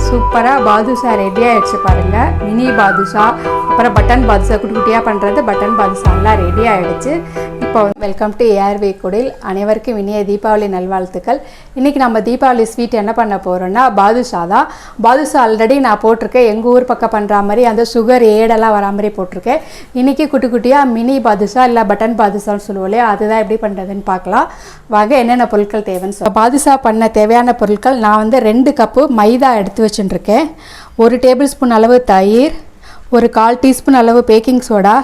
சூப்பராக பாதுஷா ரெடி ஆகிடுச்சு பாருங்கள். மினி பாதுஷா, அப்புறம் பட்டன் பாதுஷா, குட்டி குட்டியாக பண்ணுறது பட்டன் பாதுஷாலாம் ரெடி ஆகிடுச்சு. இப்போ வெல்கம் டு ஏர்வே குடில். அனைவருக்கும் இனிய தீபாவளி நல்வாழ்த்துக்கள். இன்றைக்கி நம்ம தீபாவளி ஸ்வீட் என்ன பண்ண போகிறோன்னா பாதுஷா தான். பாதுஷா ஆல்ரெடி நான் போட்டிருக்கேன், எங்கள் ஊர் பக்கம் பண்ணுற மாதிரி அந்த சுகர் ஏடெல்லாம் வரா மாதிரி போட்டிருக்கேன். இன்றைக்கி குட்டி குட்டியாக மினி பாதுஷா இல்லை பட்டன் பாதுஷான்னு சொல்லுவோம் இல்லையா, அதுதான் எப்படி பண்ணுறதுன்னு பார்க்கலாம் வாங்க. என்னென்ன பொருட்கள் தேவைன்னு பாதுஷா பண்ண தேவையான பொருட்கள் நான் வந்து 2 கப்பு மைதா எடுத்து வச்சுட்டுருக்கேன். 1 டேபிள் ஸ்பூன் அளவு தயிர், ஒரு 1/4 டீஸ்பூன் அளவு பேக்கிங் சோடா,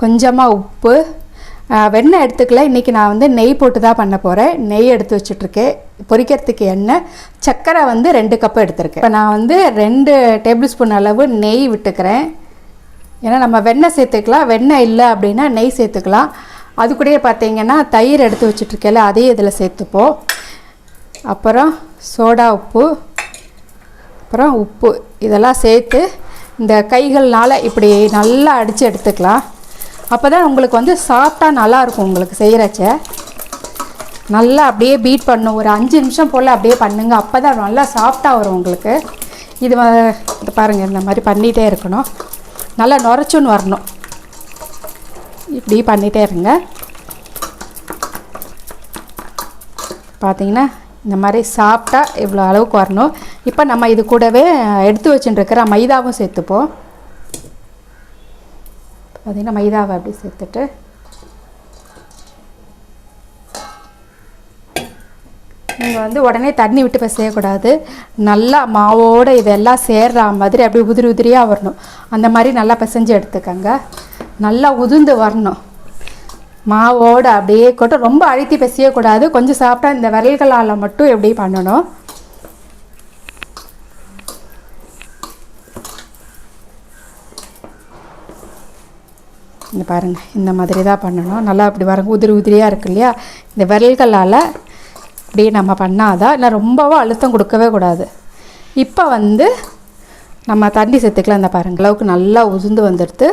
கொஞ்சமாக உப்பு, வெண்ணெய் எடுத்துக்கல. இன்றைக்கி நான் வந்து நெய் போட்டு தான் பண்ண போகிறேன். நெய் எடுத்து வச்சுட்ருக்கேன், பொரிக்கிறதுக்கு எண்ணெய், சர்க்கரை வந்து 2 கப்பு எடுத்துருக்கேன். இப்போ நான் வந்து 2 டேபிள் ஸ்பூன் அளவு நெய் விட்டுக்கிறேன். ஏன்னா நம்ம வெண்ணெய் சேர்த்துக்கலாம், வெண்ணெய் இல்லை அப்படின்னா நெய் சேர்த்துக்கலாம். அது கூடயே பார்த்தீங்கன்னா தயிர் எடுத்து வச்சுட்ருக்கேன்ல, அதையும் இதில் சேர்த்துப்போம். அப்புறம் சோடா உப்பு, அப்புறம் உப்பு, இதெல்லாம் சேர்த்து இந்த கைகள்னால் இப்படி நல்லா அடித்து எடுத்துக்கலாம். அப்போ தான் உங்களுக்கு வந்து சாஃப்டாக நல்லாயிருக்கும். உங்களுக்கு செய்கிறச்ச நல்லா அப்படியே பீட் பண்ணும். ஒரு 5 நிமிஷம் போல் அப்படியே பண்ணுங்க, அப்போ தான் நல்லா சாஃப்டாக வரும் உங்களுக்கு. இது பாருங்கள், இந்த மாதிரி பண்ணிகிட்டே இருக்கணும், நல்லா நுரைச்சுன்னு வரணும். இப்படி பண்ணிகிட்டே இருங்க. பார்த்தீங்கன்னா இந்த மாதிரி சாஃப்டாக இவ்வளோ அளவுக்கு வரணும். இப்போ நம்ம இது கூடவே எடுத்து வச்சுட்டுருக்கிற மைதாவும் சேர்த்துப்போம். பார்த்திங்கன்னா மைதாவை அப்படி சேர்த்துட்டு நீங்கள் வந்து உடனே தண்ணி விட்டு செய்யக்கூடாது. நல்லா மாவோடு இதெல்லாம் சேர்ற மாதிரி அப்படியே உதிரி உதிரியாக வரணும். அந்த மாதிரி நல்லா பிசைஞ்சு எடுத்துக்கங்க. நல்லா உதிர்ந்து வரணும் மாவோடு அப்படியே கொட்ட. ரொம்ப அழுத்தி பிசையக்கூடாது, கொஞ்சம் சாப்பிட்டா இந்த விரல்களால் மட்டும் எப்படி பண்ணணும். இந்த பாருங்கள், இந்த மாதிரி தான் பண்ணணும். நல்லா அப்படி பாருங்கள், உதிரி உதிரியாக இருக்கு இல்லையா, இந்த விரல்களால் அப்படியே நம்ம பண்ணாதான். இல்லை ரொம்பவும் அழுத்தம் கொடுக்கவே கூடாது. இப்போ வந்து நம்ம தண்ணி சேர்த்துக்கலாம். இந்த பாருங்கள், அளவுக்கு நல்லா உதிர்ந்து வந்துடுது.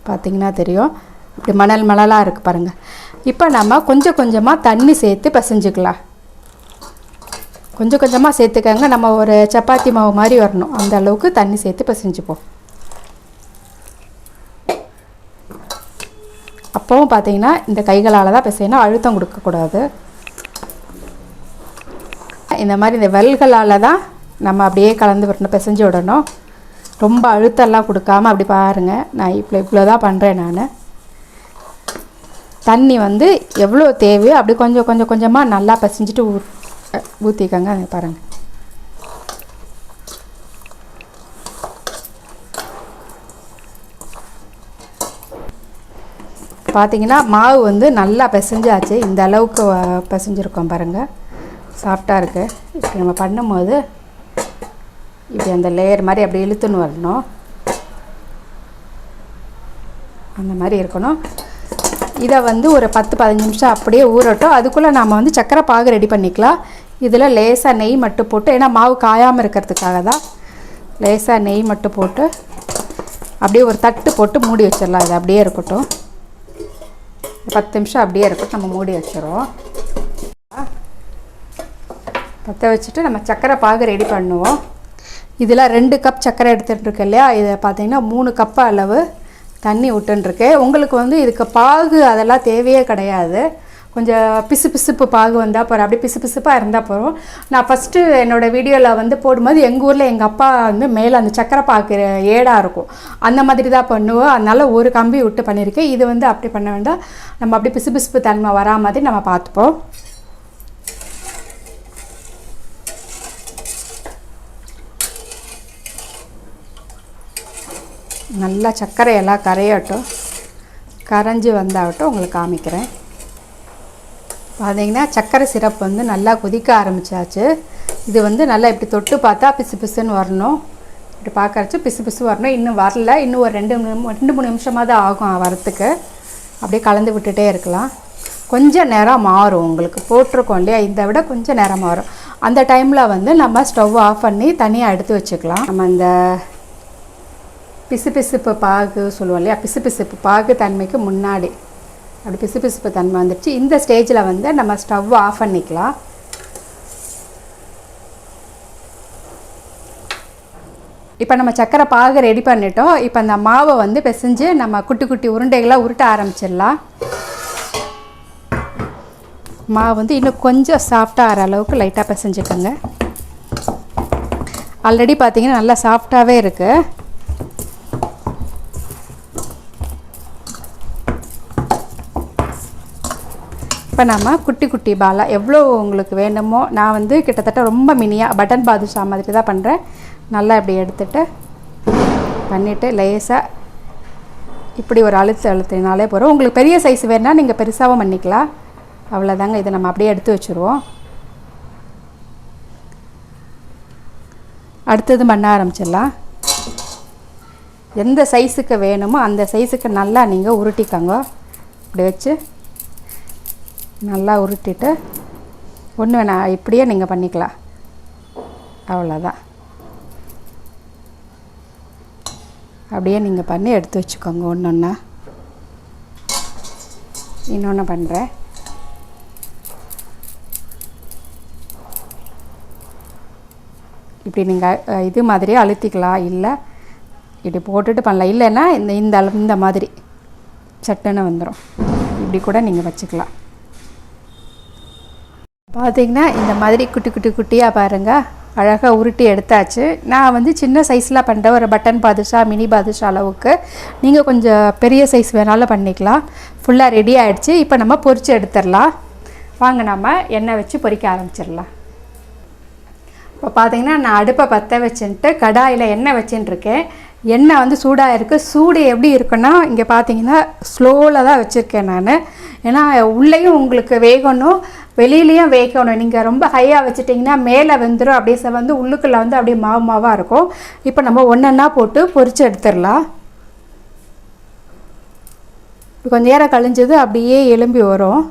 பார்த்திங்கன்னா தெரியும், இப்படி மணல் மணலாக இருக்குது பாருங்கள். இப்போ நம்ம கொஞ்சம் கொஞ்சமாக தண்ணி சேர்த்து பிசைஞ்சிக்கலாம். கொஞ்சம் கொஞ்சமாக சேர்த்துக்கங்க. நம்ம ஒரு சப்பாத்தி மாவு மாதிரி வரணும், அந்த அளவுக்கு தண்ணி சேர்த்து பிசைஞ்சுப்போம். அப்போவும் பார்த்தீங்கன்னா இந்த கைகளால் தான் பிசையணும், அழுத்தம் கொடுக்கக்கூடாது. இந்த மாதிரி இந்த விரல்களால் தான் நம்ம அப்படியே கலந்து விடணும், பிசைஞ்சு விடணும். ரொம்ப அழுத்தம்லாம் கொடுக்காமல் அப்படி பாருங்கள். நான் இவ்வளோ தான் பண்ணுறேன். நான் தண்ணி வந்து எவ்வளோ தேவையோ அப்படி கொஞ்சம் கொஞ்சம் கொஞ்சமாக நல்லா பிசைஞ்சிட்டு ஊற்றிக்கங்க. அதை பாருங்கள். பார்த்தீங்கன்னா மாவு வந்து நல்லா பிசைஞ்சாச்சு. இந்த அளவுக்கு பிசைஞ்சிருக்கோம் பாருங்கள், சாஃப்டாக இருக்குது. இப்படி நம்ம பண்ணும்போது இப்படி அந்த லேயர் மாதிரி அப்படி இழுத்துன்னு வரணும், அந்த மாதிரி இருக்கணும். இதை வந்து ஒரு 10-15 நிமிஷம் அப்படியே ஊறட்டும். அதுக்குள்ளே நாம் வந்து சக்கரை பாகு ரெடி பண்ணிக்கலாம். இதில் லேசாக நெய் மட்டும் போட்டு, ஏன்னா மாவு காயாமல் இருக்கிறதுக்காக தான் லேசாக நெய் மட்டும் போட்டு அப்படியே ஒரு தட்டு போட்டு மூடி வச்சிடலாம். இது அப்படியே இருக்கட்டும், 10 நிமிஷம் அப்படியே இருக்கட்டும். நம்ம மூடி வச்சிடுவோம். பற்ற வச்சுட்டு நம்ம சக்கரை பாகு ரெடி பண்ணுவோம். இதில் 2 கப் சக்கரை எடுத்துகிட்டு இருக்கு இல்லையா, இதை பார்த்தீங்கன்னா 3 கப்பு அளவு தண்ணி விட்டுருக்கு. உங்களுக்கு வந்து இதுக்கு பாகு அதெல்லாம் தேவையே கிடையாது. கொஞ்சம் பிசு பிசுப்பு பாகு வந்தால் போகிறோம், அப்படியே பிசு பிசுப்பாக இருந்தால் போகிறோம். நான் ஃபஸ்ட்டு என்னோடய வீடியோவில் வந்து போடும்போது எங்கள் ஊரில் எங்கள் அப்பா வந்து மேலே அந்த சக்கரை பாக்கு ஏடாக இருக்கும், அந்த மாதிரி தான் பண்ணுவோம். அதனால் ஒரு கம்பி விட்டு பண்ணியிருக்கேன். இது வந்து அப்படி பண்ண வேண்டாம், நம்ம அப்படி பிசு பிசுப்பு தன்மை வரா மாதிரி நம்ம பார்த்துப்போம். நல்லா சர்க்கரையெல்லாம் கரையட்டும், கரைஞ்சி வந்தாகட்டும் உங்களுக்கு காமிக்கிறேன். பார்த்தீங்கன்னா சர்க்கரை சிரப் வந்து நல்லா கொதிக்க ஆரம்பித்தாச்சு. இது வந்து நல்லா இப்படி தொட்டு பார்த்தா பிசு பிசுன்னு வரணும். இப்படி பார்க்கறச்சு பிசு பிசு வரணும். இன்னும் வரல, இன்னும் ஒரு 2-3 நிமிஷமாக தான் ஆகும் வரத்துக்கு. அப்படியே கலந்து விட்டுட்டே இருக்கலாம். கொஞ்சம் நேரம் மாறும், உங்களுக்கு போட்டிருக்கோம் இல்லையா, இதை விட கொஞ்சம் நேரம் மாறும். அந்த டைமில் வந்து நம்ம ஸ்டவ் ஆஃப் பண்ணி தனியாக எடுத்து வச்சுக்கலாம். நம்ம இந்த பிசுபிசுப்பு பாகு சொல்லுவோம் இல்லையா, பிசுபிசுப்பு பாகு தன்மைக்கு முன்னாடி அப்படி பிசுபிசுப்பு தன்மை வந்துடுச்சு. இந்த ஸ்டேஜில் வந்து நம்ம ஸ்டவ் ஆஃப் பண்ணிக்கலாம். இப்போ நம்ம சக்கரை பாகு ரெடி பண்ணிட்டோம். இப்போ அந்த மாவை வந்து பிசைஞ்சு நம்ம குட்டி குட்டி உருண்டைகளாக உருட்ட ஆரம்பிச்சிடலாம். மாவு வந்து இன்னும் கொஞ்சம் சாஃப்டாக ஆகிற அளவுக்கு லைட்டாக பிசைஞ்சுக்கோங்க. ஆல்ரெடி பார்த்தீங்கன்னா நல்லா சாஃப்டாகவே இருக்குது. இப்போ நம்ம குட்டி குட்டி பாலாக எவ்வளோ உங்களுக்கு வேணுமோ, நான் வந்து கிட்டத்தட்ட ரொம்ப மினியாக பட்டன் பாதுஷா மாதிரி தான் பண்ணுறேன். நல்லா இப்படி எடுத்துகிட்டு பண்ணிவிட்டு லேசாக இப்படி ஒரு அழுத்தினாலே போகிறோம். உங்களுக்கு பெரிய சைஸ் வேணுன்னா நீங்கள் பெருசாகவும் பண்ணிக்கலாம். அவ்வளோதாங்க. இதை நம்ம அப்படியே எடுத்து வச்சுருவோம். அடுத்தது பண்ண ஆரம்பிச்சிடலாம். எந்த சைஸுக்கு வேணுமோ அந்த சைஸுக்கு நல்லா நீங்கள் உருட்டிக்கோங்க. இப்படி வச்சு நல்லா உருட்டிட்டு ஒன்று வேணாம் இப்படியே நீங்கள் பண்ணிக்கலாம். அவ்வளோதான். அப்படியே நீங்கள் பண்ணி எடுத்து வச்சுக்கோங்க. ஒன்று இன்னொன்று பண்ணுறேன். இப்படி நீங்கள் இது மாதிரியே அழுத்திக்கலாம், இல்லை இப்படி போட்டுட்டு பண்ணலாம். இல்லைன்னா இந்த மாதிரி சட்டுன்னு வந்துடும். இப்படி கூட நீங்கள் வச்சுக்கலாம். பார்த்திங்கன்னா இந்த மாதிரி குட்டி குட்டி குட்டியாக பாருங்கள், அழகாக உருட்டி எடுத்தாச்சு. நான் வந்து சின்ன சைஸில் பண்ணுற ஒரு பட்டன் பாதுஷா மினி பாதுஷா அளவுக்கு. நீங்கள் கொஞ்சம் பெரிய சைஸ் வேணாலும் பண்ணிக்கலாம். ஃபுல்லாக ரெடி ஆகிடுச்சு. இப்போ நம்ம பொரித்து எடுத்துடலாம். வாங்க நம்ம எண்ணெய் வச்சு பொரிக்க ஆரம்பிச்சிடலாம். இப்போ பார்த்திங்கன்னா நான் அடுப்பை பற்ற வச்சுட்டு கடாயில் எண்ணெய் வச்சுட்டுருக்கேன். எண்ணெய் வந்து சூடாக இருக்குது. சூடு எப்படி இருக்குன்னா, இங்கே பார்த்தீங்கன்னா ஸ்லோவில் தான் வச்சுருக்கேன் நான். ஏன்னா உள்ளேயும் உங்களுக்கு வேகணும், வெளியிலையும் வேகணும். நீங்கள் ரொம்ப ஹையாக வச்சுட்டிங்கன்னா மேலே வெந்துடும், அப்படியே வந்து உள்ளுக்குள்ளே வந்து அப்படியே மாவாக இருக்கும். இப்போ நம்ம ஒன்றா போட்டு பொரித்து எடுத்துடலாம். இப்போ கொஞ்சம் நேரம் கழிஞ்சது அப்படியே எலும்பி வரும்.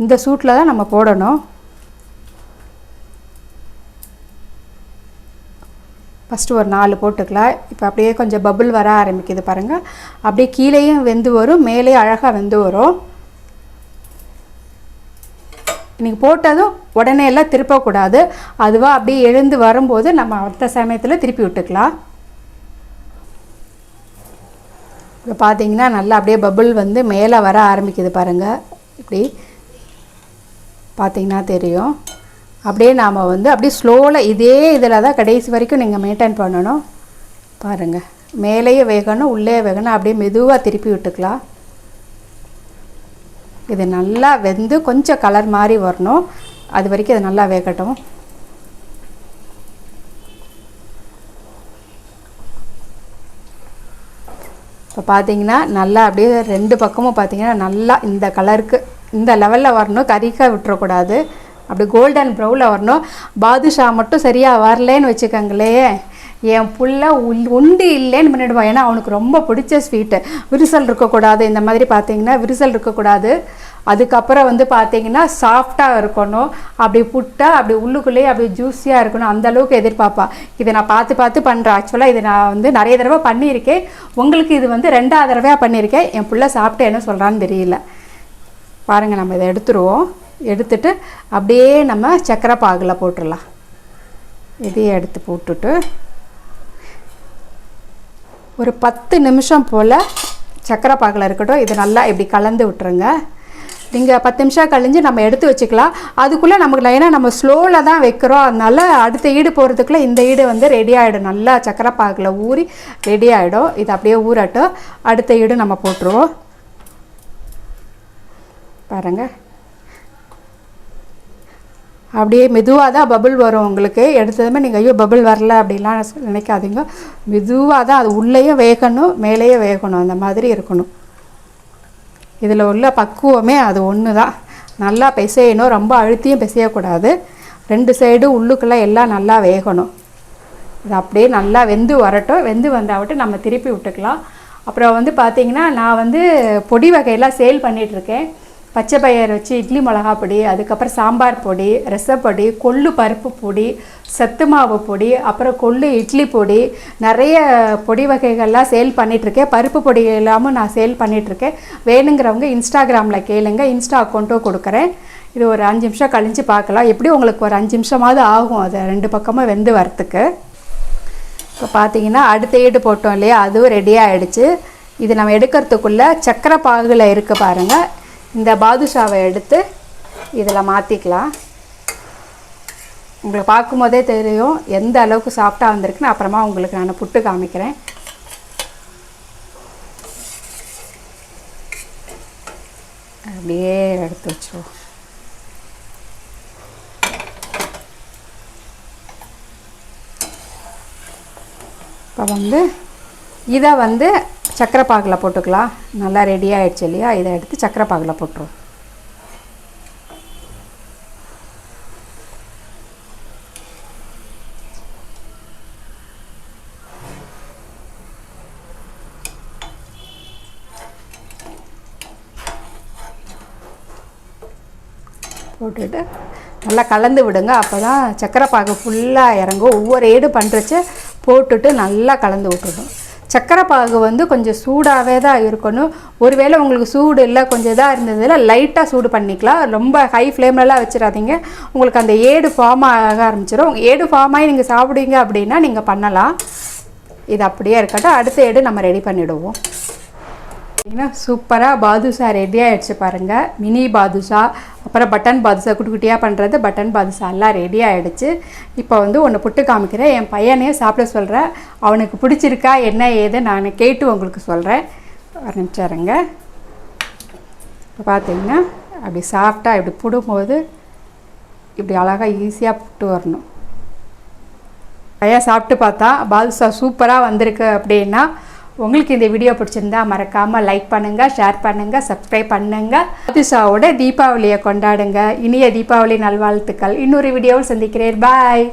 இந்த சூட்டில் தான் நம்ம போடணும். ஃபஸ்ட்டு ஒரு 4 போட்டுக்கலாம். இப்போ அப்படியே கொஞ்சம் பபுள் வர ஆரம்பிக்குது பாருங்கள். அப்படியே கீழேயும் வெந்து வரும், மேலேயும் அழகாக வெந்து வரும். இன்றைக்கி போட்டதும் உடனே எல்லாம் திருப்பக்கூடாது. அதுவாக அப்படியே எழுந்து வரும்போது நம்ம அடுத்த சமயத்தில் திருப்பி விட்டுக்கலாம். இப்போ பார்த்தீங்கன்னா நல்லா அப்படியே பபுள் வந்து மேலே வர ஆரம்பிக்குது பாருங்கள். இப்படி பார்த்தீங்கன்னா தெரியும். அப்படியே நாம் வந்து அப்படியே ஸ்லோவில் இதே இதில் தான் கடைசி வரைக்கும் நீங்கள் மெயின்டைன் பண்ணணும். பாருங்கள், மேலேயே வேகணும், உள்ளே வேகணும். அப்படியே மெதுவாக திருப்பி விட்டுக்கலாம். இது நல்லா வெந்து கொஞ்சம் கலர் மாதிரி வரணும். அது வரைக்கும் இது நல்லா வேகட்டும். இப்போ பார்த்தீங்கன்னா நல்லா அப்படியே 2 பக்கமும் பார்த்தீங்கன்னா நல்லா இந்த கலருக்கு இந்த லெவலில் வரணும். கறிக்காய் விட்டுறக்கூடாது. அப்படி கோல்டன் ப்ரௌனில் வரணும். பாதுஷா மட்டும் சரியாக வரலேன்னு வச்சுக்கோங்களே, என் புள்ள உண்டு இல்லைன்னு பண்ணிவிடுவான். ஏன்னா அவனுக்கு ரொம்ப பிடிச்ச ஸ்வீட்டு. விரிசல் இருக்கக்கூடாது. இந்த மாதிரி பார்த்தீங்கன்னா விரிசல் இருக்கக்கூடாது. அதுக்கப்புறம் வந்து பார்த்தீங்கன்னா சாஃப்டாக இருக்கணும். அப்படி புட்டாக அப்படி உள்ளுக்குள்ளேயே அப்படி ஜூஸியாக இருக்கணும். அந்தளவுக்கு எதிர்பார்ப்பா. இதை நான் பார்த்து பண்ணுறேன். ஆக்சுவலாக இதை நான் வந்து நிறைய தடவை பண்ணியிருக்கேன். உங்களுக்கு இது வந்து 2ஆவது தடவையாக பண்ணியிருக்கேன். என் பிள்ளை சாப்பிட்டு என்ன சொல்கிறான்னு தெரியல. பாருங்கள், நம்ம இதை எடுத்துருவோம். எடுத்துட்டு அப்படியே நம்ம சக்கரை பாகில் போட்டுடலாம். இதையே எடுத்து போட்டுட்டு ஒரு 10 நிமிஷம் போல் சக்கரை பாகில் இருக்கட்டும். இது நல்லா இப்படி கலந்து விட்டுருங்க. நீங்கள் 10 நிமிஷம் கழிஞ்சு நம்ம எடுத்து வச்சுக்கலாம். அதுக்குள்ளே நமக்கு ஏன்னா நம்ம ஸ்லோவில் தான் வைக்கிறோம். அதனால் அடுத்த ஈடு போகிறதுக்குள்ளே இந்த ஈடு வந்து ரெடி ஆகிடும். நல்லா சக்கரை பாகில் ஊறி ரெடி ஆகிடும். இது அப்படியே ஊறட்டும். அடுத்த ஈடு நம்ம போட்டுருவோம். பாருங்கள், அப்படியே மெதுவாக தான் பபுள் வரும். உங்களுக்கு எடுத்ததுமே நீங்கள் ஐயோ பபுள் வரல அப்படிலாம் நினைக்காதீங்க. மெதுவாக தான் அது உள்ளேயும் வேகணும், மேலேயும் வேகணும். அந்த மாதிரி இருக்கணும். இதில் உள்ள பக்குவமே அது ஒன்று தான். நல்லா பிசையணும். ரொம்ப அழுத்தியும் பிசையக்கூடாது. 2 சைடும் உள்ளுக்குள்ளே எல்லாம் நல்லா வேகணும். இது அப்படியே நல்லா வெந்து வரட்டும். வெந்து வந்தாவிட்டு நம்ம திருப்பி விட்டுக்கலாம். அப்புறம் வந்து பார்த்திங்கன்னா நான் வந்து பொடி வகையெல்லாம் சேல் பண்ணிகிட்ருக்கேன். பச்சை பயிர் வச்சு இட்லி மிளகா பொடி, அதுக்கப்புறம் சாம்பார் பொடி, ரசப்பொடி, கொள்ளு பருப்பு பொடி, சத்து மாவு பொடி, அப்புறம் கொள்ளு இட்லி பொடி, நிறைய பொடி வகைகள்லாம் சேல் பண்ணிகிட்ருக்கேன். பருப்பு பொடி எல்லாமும் நான் சேல் பண்ணிகிட்ருக்கேன். வேணுங்கிறவங்க இன்ஸ்டாகிராமில் கேளுங்க. இன்ஸ்டா அக்கௌண்ட்டும் கொடுக்குறேன். இது ஒரு 5 நிமிஷம் கழிஞ்சு பார்க்கலாம். எப்படி உங்களுக்கு ஒரு 5 நிமிஷமாவது ஆகும் அது 2 பக்கமும் வெந்து வரத்துக்கு. இப்போ பார்த்தீங்கன்னா அடுத்த ஏடு போட்டோம் இல்லையா, அதுவும் ரெடியாக ஆகிடுச்சு. இது நம்ம எடுக்கிறதுக்குள்ளே சக்கரை பாகில் இருக்க பாருங்கள். இந்த பாதுஷாவை எடுத்து இதில் மாற்றிக்கலாம். உங்களுக்கு பார்க்கும்போதே தெரியும் எந்த அளவுக்கு சாஃப்டாக வந்திருக்குன்னு. அப்புறமா உங்களுக்கு நான் புட்டு காமிக்கிறேன். அப்படியே எடுத்து வச்சுருவோம். இப்போ இதை சக்கரை பாகில் போட்டுக்கலாம். நல்லா ரெடி ஆகிடுச்சு இல்லையா, இதை எடுத்து சக்கரை பாகில் போட்டுருவோம். போட்டுட்டு நல்லா கலந்து விடுங்க. அப்போ தான் சக்கரை பாகு ஃபுல்லாக இறங்கும். ஒவ்வொரு ஏடு பண்ணுறச்ச போட்டுட்டு நல்லா கலந்து விட்டுடும். சக்கரை பாகு கொஞ்சம் சூடாகவே தான் இருக்கணும். ஒருவேளை உங்களுக்கு சூடு இல்லை, கொஞ்சம் இதாக இருந்ததில் லைட்டாக சூடு பண்ணிக்கலாம். ரொம்ப ஹை ஃப்ளேம்லலாம் வச்சிடாதீங்க. உங்களுக்கு அந்த ஏடு ஃபார்ம் ஆக ஆரம்பிச்சிடும். ஏடு ஃபார்ம் ஆகி நீங்கள் சாப்பிடுவீங்க அப்படின்னா நீங்கள் பண்ணலாம். இது அப்படியே இருக்கட்டும். அடுத்த ஏடு நம்ம ரெடி பண்ணிவிடுவோம். சூப்பராக பாதுஷா ரெடி ஆகிடுச்சு பாருங்கள். மினி பாதுஷா, அப்புறம் பட்டன் பாதுஷா, குட்டி குட்டியாக பண்ணுறது பட்டன் பாதுஷா எல்லாம் ரெடி ஆகிடுச்சு. இப்போ ஒன்று புட்டு காமிக்கிறேன். என் பையனையும் சாப்பிட சொல்கிறேன். அவனுக்கு பிடிச்சிருக்கா என்ன ஏது நான் கேட்டு உங்களுக்கு சொல்கிறேன். ஆரம்பிச்சாருங்க. இப்போ பார்த்தீங்கன்னா அப்படி சாஃப்டாக இப்படி புடும்போது இப்படி அழகாக ஈஸியாக புட்டு வரணும். பையன் சாப்பிட்டு பார்த்தா பாதுஷா சூப்பராக வந்திருக்கு அப்படின்னா உங்களுக்கு இந்த வீடியோ பிடிச்சிருந்தா மறக்காமல் லைக் பண்ணுங்கள், ஷேர் பண்ணுங்கள், சப்ஸ்கிரைப் பண்ணுங்கள். பாதுஷாவோட தீபாவளியை கொண்டாடுங்க. இனிய தீபாவளி நல்வாழ்த்துக்கள். இன்னொரு வீடியோவில் சந்திக்கிறேன். பாய்.